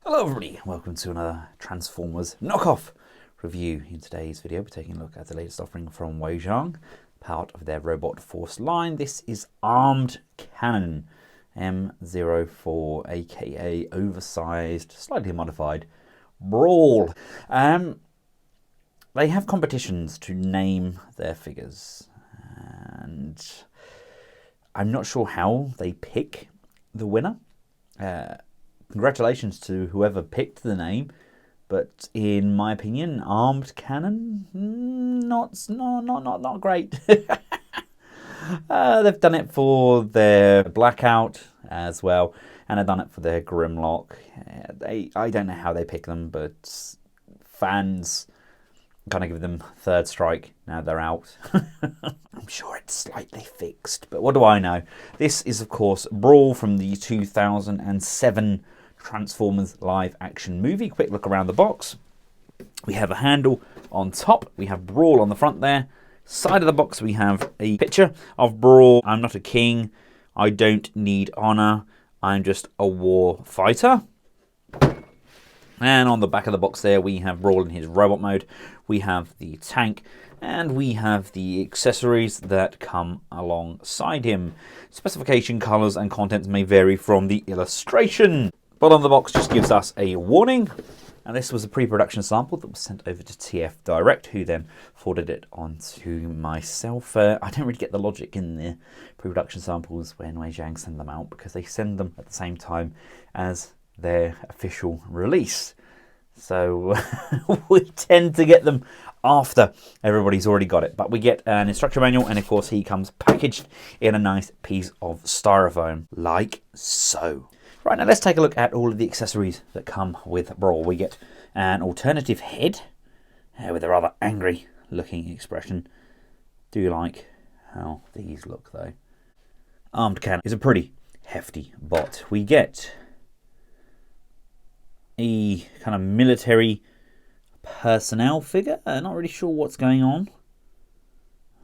Hello everybody, welcome to another Transformers knockoff review. In today's video we're taking a look at the latest offering from Wei Jiang, part of their Robot Force line. This is Armed Cannon M04, aka Oversized, slightly modified Brawl. They have competitions to name their figures, and I'm not sure how they pick the winner. Congratulations to whoever picked the name, but in my opinion, Armed Cannon, not great. They've done it for their Blackout as well, and they've done it for their Grimlock. I don't know how they pick them, but fans kind of give them third strike now they're out. I'm sure it's slightly fixed, but what do I know? This is, of course, Brawl from the 2007 Transformers live action movie. Quick look around the box. We have a handle on top. We have Brawl on the front there. Side of the box we have a picture of Brawl. I'm not a king. I don't need honor. I'm just a war fighter. And on the back of the box there we have Brawl in his robot mode. We have the tank. And we have the accessories that come alongside him. Specification, colours and contents may vary from the illustration. But on the box just gives us a warning. And this was a pre-production sample that was sent over to TF Direct, who then forwarded it on to myself. I don't really get the logic in the pre-production samples when Wei Jiang send them out, because they send them at the same time as their official release. So we tend to get them after everybody's already got it. But we get an instruction manual, and of course he comes packaged in a nice piece of styrofoam, like so. Right, now let's take a look at all of the accessories that come with Brawl. We get an alternative head with a rather angry looking expression. Do you like how these look though? Armed Cannon is a pretty hefty bot. We get a kind of military personnel figure. Not really sure what's going on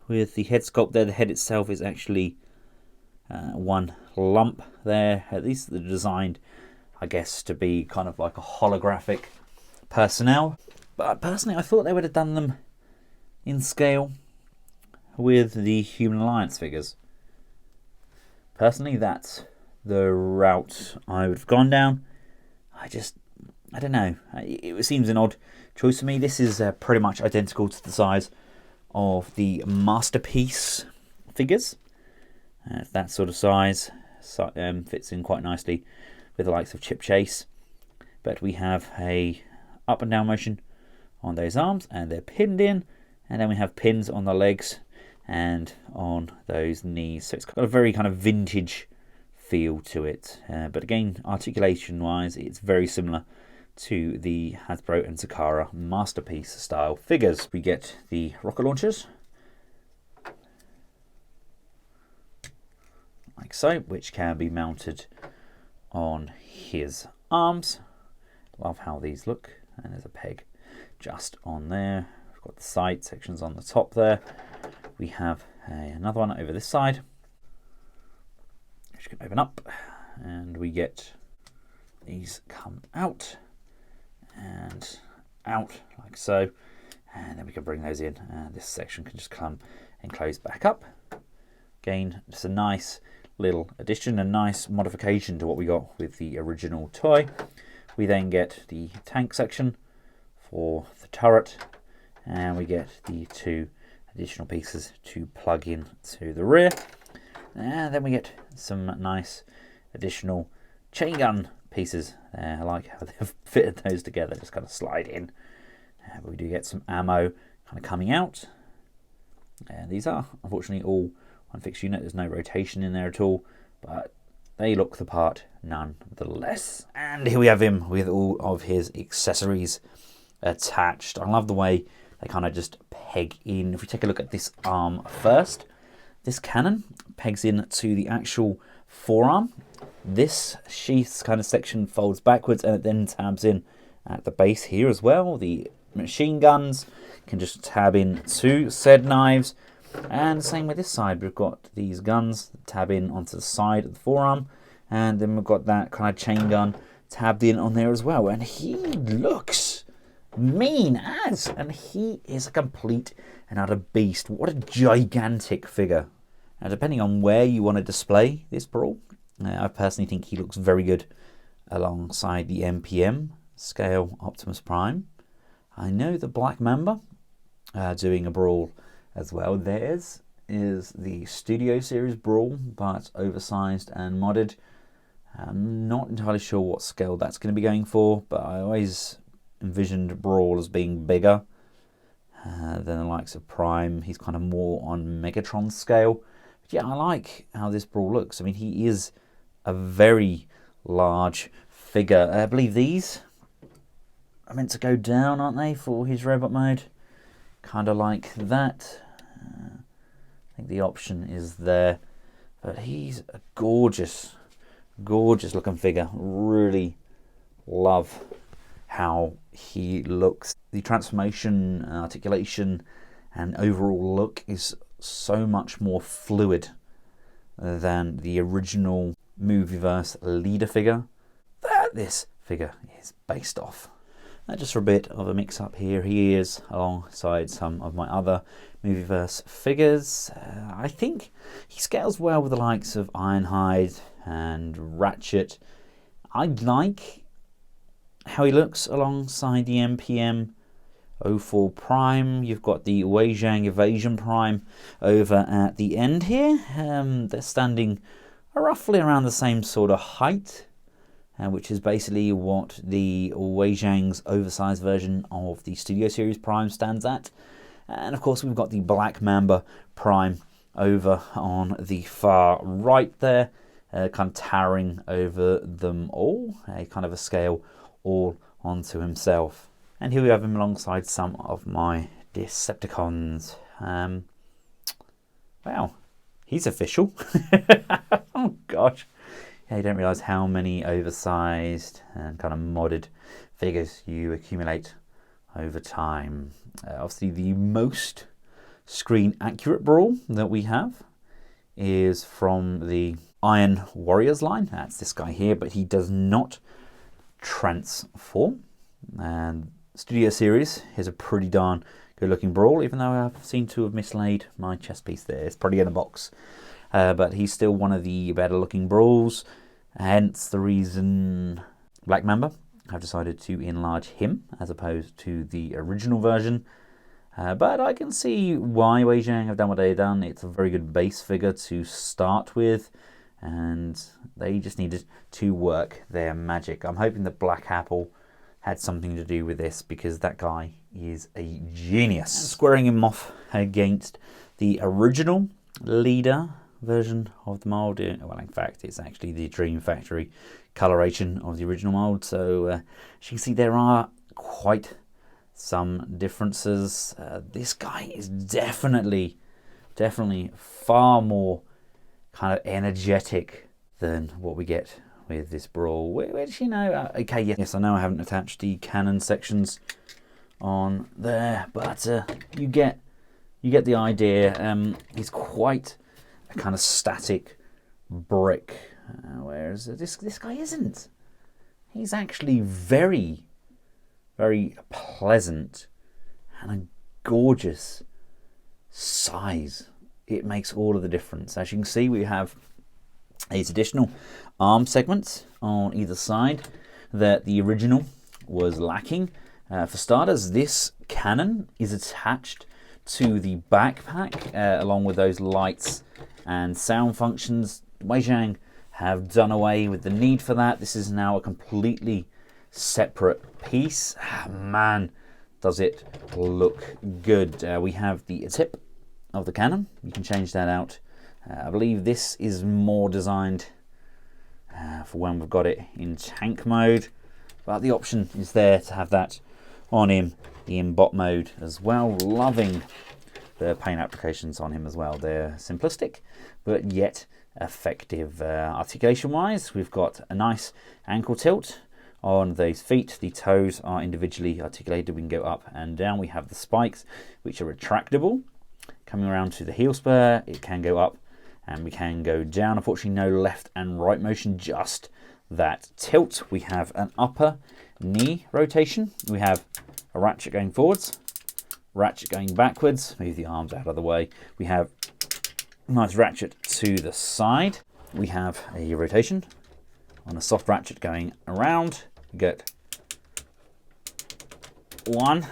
with the head sculpt there. The head itself is actually one lump there. These are designed, I guess, to be kind of like a holographic personnel. But personally, I thought they would have done them in scale with the Human Alliance figures. Personally, that's the route I would have gone down. I don't know. It seems an odd choice to me. This is pretty much identical to the size of the Masterpiece figures. It's that sort of size. Fits in quite nicely with the likes of Chip Chase. But we have a up and down motion on those arms, and they're pinned in. And then we have pins on the legs and on those knees. So it's got a very kind of vintage feel to it. But again, articulation-wise, it's very similar to the Hasbro and Takara Masterpiece style figures. We get the rocket launchers, like so, which can be mounted on his arms. Love how these look. And there's a peg just on there. We've got the side sections on the top there. We have another one over this side, which can open up, and we get these come out and out like so, and then we can bring those in, and this section can just come and close back up. Again, just a nice little addition, a nice modification to what we got with the original toy. We then get the tank section for the turret, and we get the two additional pieces to plug in to the rear, and then we get some nice additional chain gun pieces. I like how they've fitted those together, just kind of slide in. But we do get some ammo kind of coming out. And these are unfortunately all one fixed unit. There's no rotation in there at all, but they look the part nonetheless. And here we have him with all of his accessories attached. I love the way they kind of just peg in. If we take a look at this arm first, this cannon pegs in to the actual forearm. This sheath kind of section folds backwards, and it then tabs in at the base here as well. The machine guns can just tab in to said knives, and same with this side. We've got these guns that tab in onto the side of the forearm, and then we've got that kind of chain gun tabbed in on there as well. And he looks mean as, and he is a complete and utter beast. What a gigantic figure. Now, depending on where you want to display this Brawl, I personally think he looks very good alongside the MPM scale Optimus Prime. I know the Black Mamba doing a Brawl as well. Theirs is the Studio Series Brawl, but oversized and modded. I'm not entirely sure what scale that's going to be going for, but I always envisioned Brawl as being bigger than the likes of Prime. He's kind of more on Megatron scale. But yeah, I like how this Brawl looks. I mean, he is a very large figure. I believe these are meant to go down, aren't they, for his robot mode? Kind of like that. I think the option is there. But he's a gorgeous looking figure. Really love how he looks. The transformation, articulation, and overall look is so much more fluid than the original Movieverse leader figure that this figure is based off. Just for a bit of a mix-up here, he is alongside some of my other Movieverse figures. I think he scales well with the likes of Ironhide and Ratchet. I like how he looks alongside the MPM 04 Prime. You've got the Wei Jiang Evasion Prime over at the end here. They're standing roughly around the same sort of height, which is basically what the Wei Jiang's oversized version of the Studio Series Prime stands at. And of course we've got the Black Mamba Prime over on the far right there, kind of towering over them all, a kind of a scale all onto himself. And here we have him alongside some of my Decepticons. Wow, he's official. Oh gosh. Yeah, you don't realise how many oversized and kind of modded figures you accumulate over time. Obviously the most screen accurate Brawl that we have is from the Iron Warriors line. That's this guy here, but he does not transform. And Studio Series is a pretty darn good looking Brawl, even though I seem to have mislaid my chest piece there. It's probably in a box. But he's still one of the better looking Brawls, hence the reason Black Mamba have decided to enlarge him as opposed to the original version. But I can see why Wei Jiang have done what they've done. It's a very good base figure to start with, and they just needed to work their magic. I'm hoping that Black Apple had something to do with this, because that guy is a genius. And squaring him off against the original leader version of the mold, well, in fact it's actually the Dream Factory coloration of the original mold, so as you can see there are quite some differences. This guy is definitely far more kind of energetic than what we get with this Brawl, which, you know, okay, yes, I know I haven't attached the cannon sections on there, but you get the idea. He's quite a kind of static brick, whereas this guy isn't. He's actually very pleasant and a gorgeous size. It makes all of the difference. As you can see, we have these additional arm segments on either side that the original was lacking. For starters, this cannon is attached to the backpack along with those lights and sound functions. Wei Jiang have done away with the need for that. This is now a completely separate piece. Man, does it look good. We have the tip of the cannon. You can change that out. I believe this is more designed for when we've got it in tank mode, but the option is there to have that on him in bot mode as well. Loving the paint applications on him as well. They're simplistic but yet effective. Articulation wise, we've got a nice ankle tilt on those feet. The toes are individually articulated. We can go up and down. We have the spikes, which are retractable. Coming around to the heel spur, it can go up and we can go down. Unfortunately, no left and right motion, just that tilt. We have an upper knee rotation. We have a ratchet going forwards, ratchet going backwards. Move the arms out of the way. We have a nice ratchet to the side. We have a rotation on a soft ratchet going around. We get 1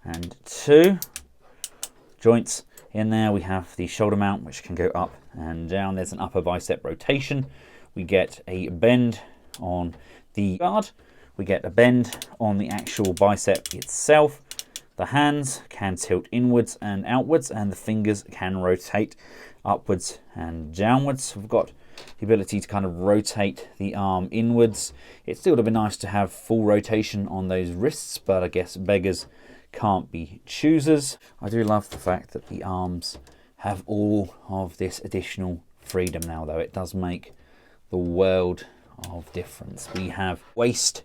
and 2 joints in there. We have the shoulder mount, which can go up and down. There's an upper bicep rotation. We get a bend on the guard. We get a bend on the actual bicep itself. The hands can tilt inwards and outwards, and the fingers can rotate upwards and downwards. We've got the ability to kind of rotate the arm inwards. It still would have been nice to have full rotation on those wrists, but I guess beggars can't be choosers. I do love the fact that the arms have all of this additional freedom now, though. It does make the world of difference. We have waist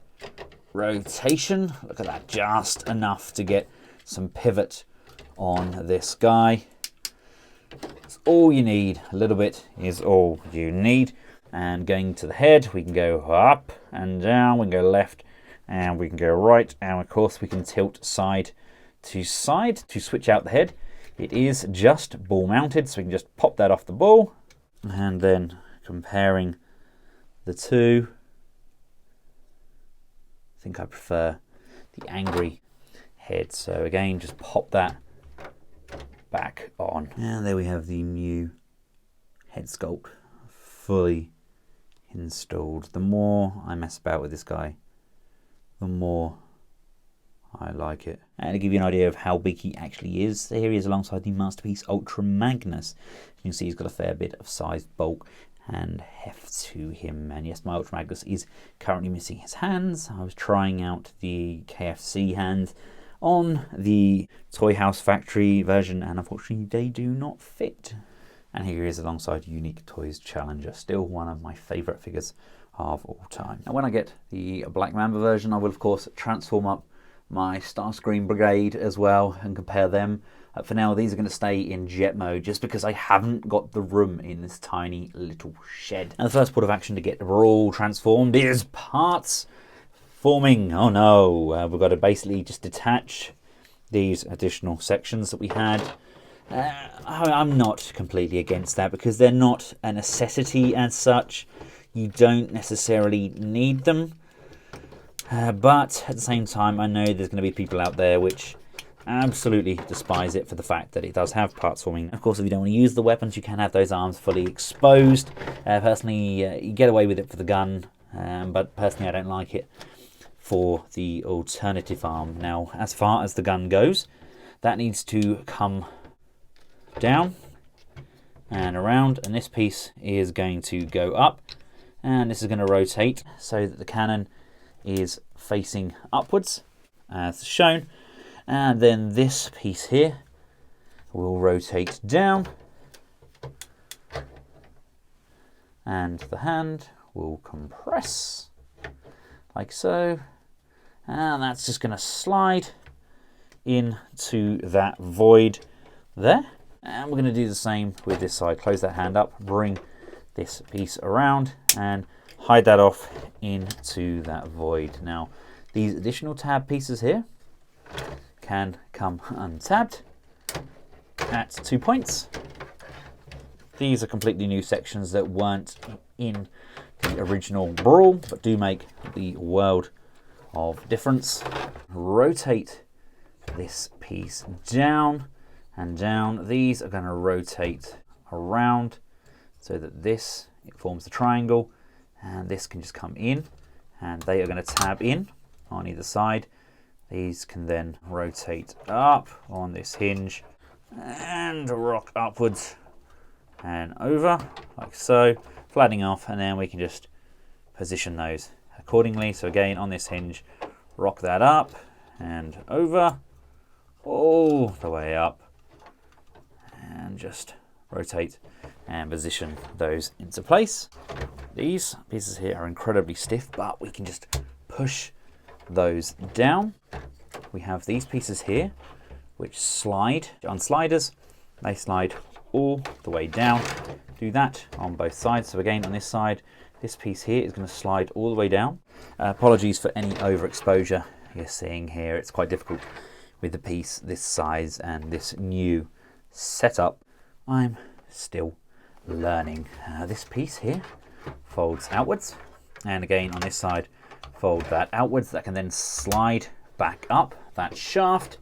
rotation. Look at that, just enough to get some pivot on this guy. It's all you need. A little bit is all you need. And going to the head, we can go up and down. We can go left and we can go right. And of course we can tilt side to side to switch out the head. It is just ball mounted, so we can just pop that off the ball. And then comparing the two, I think I prefer the angry head. So again, just pop that back on. And there we have the new head sculpt fully installed. The more I mess about with this guy, the more I like it. And to give you an idea of how big he actually is, here he is alongside the Masterpiece Ultra Magnus. You can see he's got a fair bit of size, bulk and heft to him. And yes, my Ultra Magnus is currently missing his hands. I was trying out the KFC hands on the Toy House Factory version, and unfortunately they do not fit. And here he is alongside Unique Toys Challenger, still one of my favourite figures of all time. And when I get the Black Mamba version, I will of course transform up my Starscream Brigade as well and compare them. For now, these are going to stay in jet mode just because I haven't got the room in this tiny little shed. And the first port of action to get Brawl transformed is parts forming. Oh no, we've got to basically just detach these additional sections that we had. I'm not completely against that because they're not a necessity as such. You don't necessarily need them. But at the same time, I know there's going to be people out there which absolutely despise it for the fact that it does have parts forming. Of course, if you don't want to use the weapons, you can have those arms fully exposed. Personally, you get away with it for the gun, but personally I don't like it for the alternative arm. Now, as far as the gun goes, that needs to come down and around, and this piece is going to go up, and this is going to rotate so that the cannon is facing upwards as shown, and then this piece here will rotate down and the hand will compress like so, and that's just going to slide into that void there. And we're going to do the same with this side. Close that hand up, bring this piece around and hide that off into that void. Now, these additional tab pieces here can come untabbed at 2 points. These are completely new sections that weren't in the original Brawl, but do make the world of difference. Rotate this piece down and down. These are going to rotate around so that this, it forms the triangle, and this can just come in, and they are going to tab in on either side. These can then rotate up on this hinge and rock upwards and over like so, flattening off, and then we can just position those accordingly. So again, on this hinge, rock that up and over all the way up, and just rotate and position those into place. These pieces here are incredibly stiff, but we can just push those down. We have these pieces here which slide on sliders. They slide all the way down. Do that on both sides. So again, on this side, this piece here is going to slide all the way down. Apologies for any overexposure you're seeing here. It's quite difficult with the piece this size and this new setup. I'm still learning. This piece here folds outwards, and again on this side fold that outwards. That can then slide back up that shaft,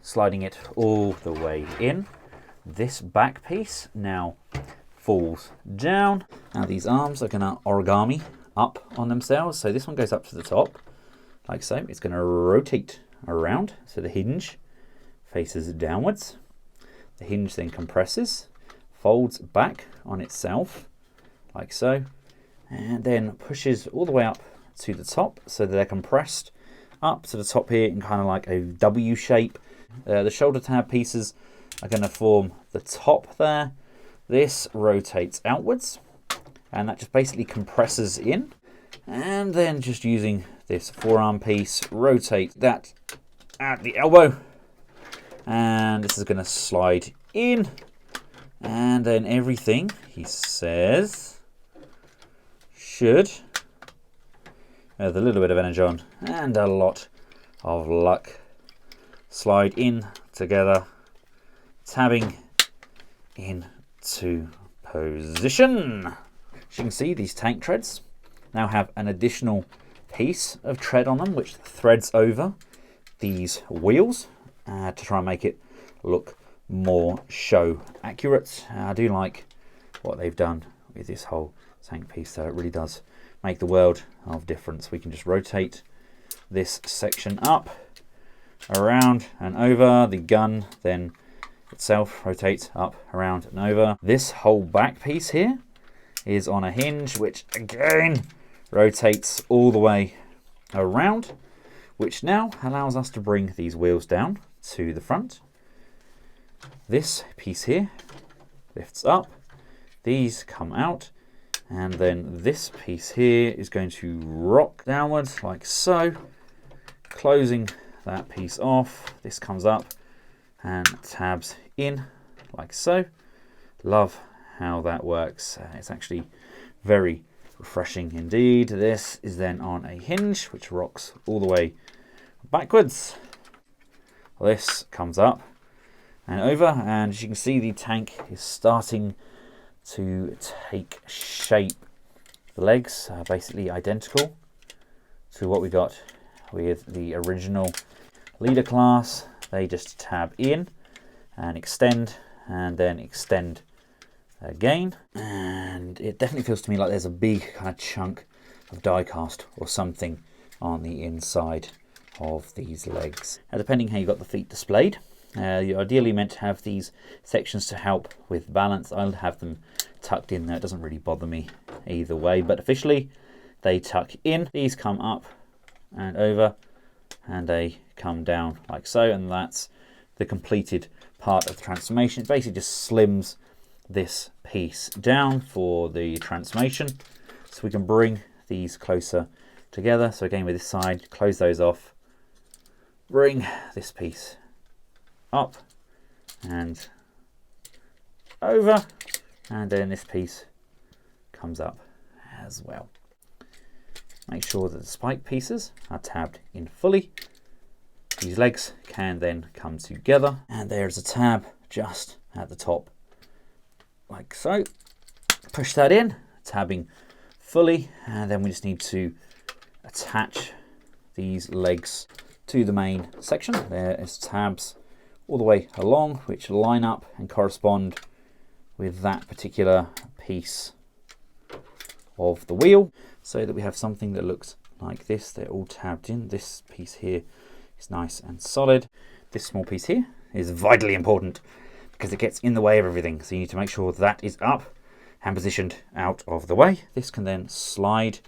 sliding it all the way in. This back piece now falls down. Now these arms are going to origami up on themselves. So this one goes up to the top, like so. It's going to rotate around, so the hinge faces downwards. The hinge then compresses, folds back on itself, like so, and then pushes all the way up to the top, so that they're compressed up to the top here in kind of like a W shape. The shoulder tab pieces are going to form the top there. This rotates outwards, and that just basically compresses in. And then just using this forearm piece, rotate that at the elbow, and this is going to slide in. And then everything, he says, should, with a little bit of energy on and a lot of luck, slide in together, tabbing into position. As you can see, these tank treads now have an additional piece of tread on them, which threads over these wheels to try and make it look more show accurate. I do like what they've done with this whole tank piece, so it really does make the world of difference. We can just rotate this section up, around and over. The gun then itself rotates up, around and over. This whole back piece here is on a hinge, which again rotates all the way around, which now allows us to bring these wheels down to the front. This piece here lifts up, these come out, and then this piece here is going to rock downwards like so, closing that piece off. This comes up and tabs in like so. Love how that works. It's actually very refreshing indeed. This is then on a hinge which rocks all the way backwards. This comes up and over, and as you can see, the tank is starting to take shape. The legs are basically identical to what we got with the original leader class. They just tab in and extend, and then extend again, and it definitely feels to me like there's a big kind of chunk of die cast or something on the inside of these legs. Now, depending how you got the feet displayed, you're ideally meant to have these sections to help with balance. I'll have them tucked in there. It doesn't really bother me either way, but officially they tuck in. These come up and over, and they come down like so, and that's the completed part of the transformation. It basically just slims this piece down for the transformation, so we can bring these closer together. So again, with this side, close those off, bring this piece up and over, and then this piece comes up as well. Make sure that the spike pieces are tabbed in fully. These legs can then come together, and there's a tab just at the top like so. Push that in, tabbing fully, and then we just need to attach these legs to the main section. There is tabs all the way along which line up and correspond with that particular piece of the wheel, so that we have something that looks like this. They're all tabbed in. This piece here is nice and solid. This small piece here is vitally important because it gets in the way of everything, so you need to make sure that is up and positioned out of the way. This can then slide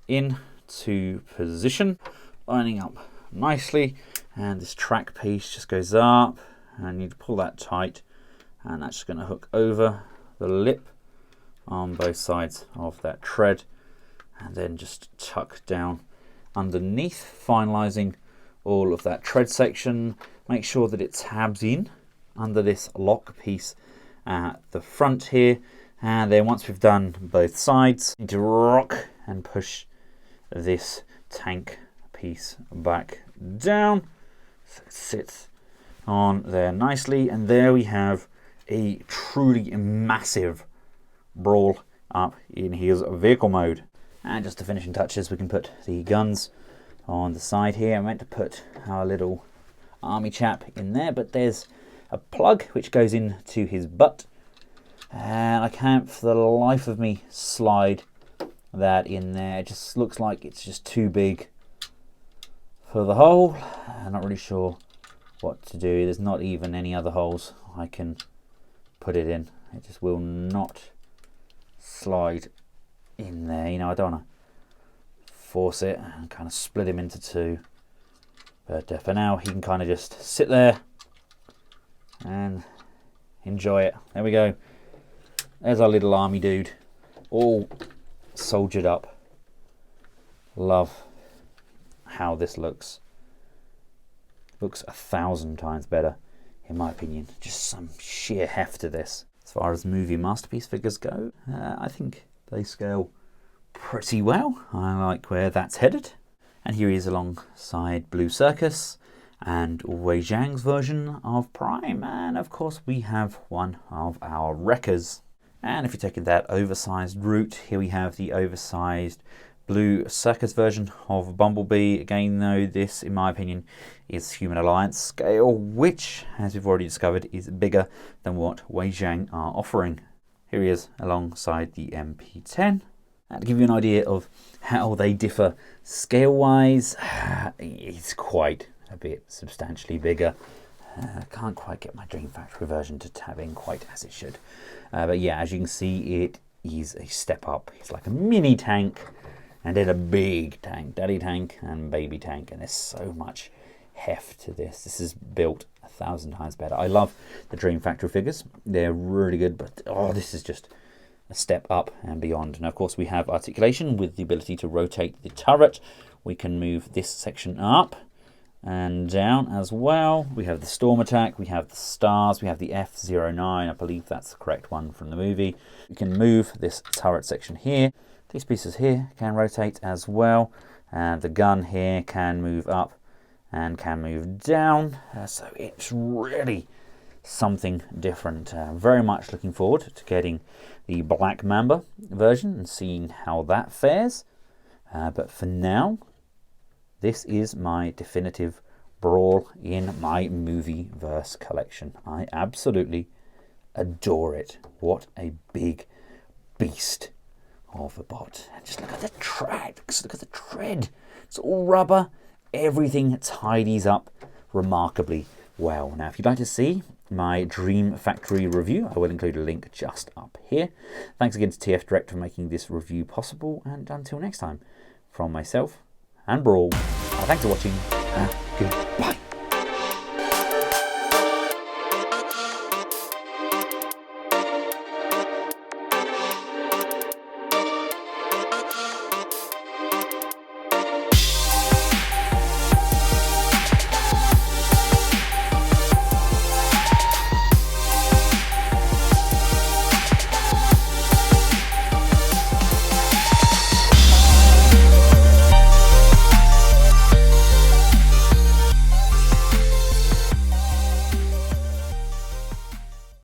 into position, lining up nicely, and this track piece just goes up, and you need to pull that tight, and that's just going to hook over the lip on both sides of that tread, and then just tuck down underneath, finalizing all of that tread section. Make sure that it tabs in under this lock piece at the front here, And then once we've done both sides, you need to rock and push this tank piece back down so it sits on there nicely. And there we have a truly massive Brawl up in his vehicle mode. And just the finishing touches, we can put the guns on the side here. I meant to put our little army chap in there, but there's a plug which goes into his butt, and I can't for the life of me slide that in there. It just looks like it's just too big for the hole. I'm not really sure what to do. There's not even any other holes I can put it in. It just will not slide in there. You know, I don't want to force it and kind of split him into two, but for now he can kind of just sit there and enjoy it. There we go. There's our little army dude, all soldiered up. Love how this looks. Looks 1,000 times better, in my opinion. Just some sheer heft to this. As far as movie masterpiece figures go, I think they scale pretty well. I like where that's headed. And here he is alongside Blue Circus and Wei Jiang's version of Prime. And of course we have one of our wreckers. And if you're taking that oversized route, here we have the oversized Blue Circus version of Bumblebee. Again though, this in my opinion is Human Alliance scale, which as we've already discovered is bigger than what Wei Jiang are offering. Here he is alongside the MP10. And to give you an idea of how they differ scale wise, it's quite a bit substantially bigger. I can't quite get my Dream Factory version to tab in quite as it should. But yeah, as you can see, it is a step up. It's like a mini tank and then a big tank, daddy tank and baby tank. And there's so much heft to this. This is built 1,000 times better. I love the Dream Factory figures. They're really good, but oh, this is just a step up and beyond. Now, of course, we have articulation with the ability to rotate the turret. We can move this section up and down as well. We have the storm attack, we have the stars, we have the F09, I believe that's the correct one from the movie. We can move this turret section here. These pieces here can rotate as well, and the gun here can move up and can move down. So it's really something different. Very much looking forward to getting the Black Mamba version and seeing how that fares. But for now, this is my definitive Brawl in my Movieverse collection. I absolutely adore it. What a big beast of a bot. And just look at the tread. Look at the tread. It's all rubber. Everything tidies up remarkably well. Now, if you'd like to see my Dream Factory review, I will include a link just up here. Thanks again to TF Direct for making this review possible. And until next time, from myself and Brawl, thanks for watching. Goodbye.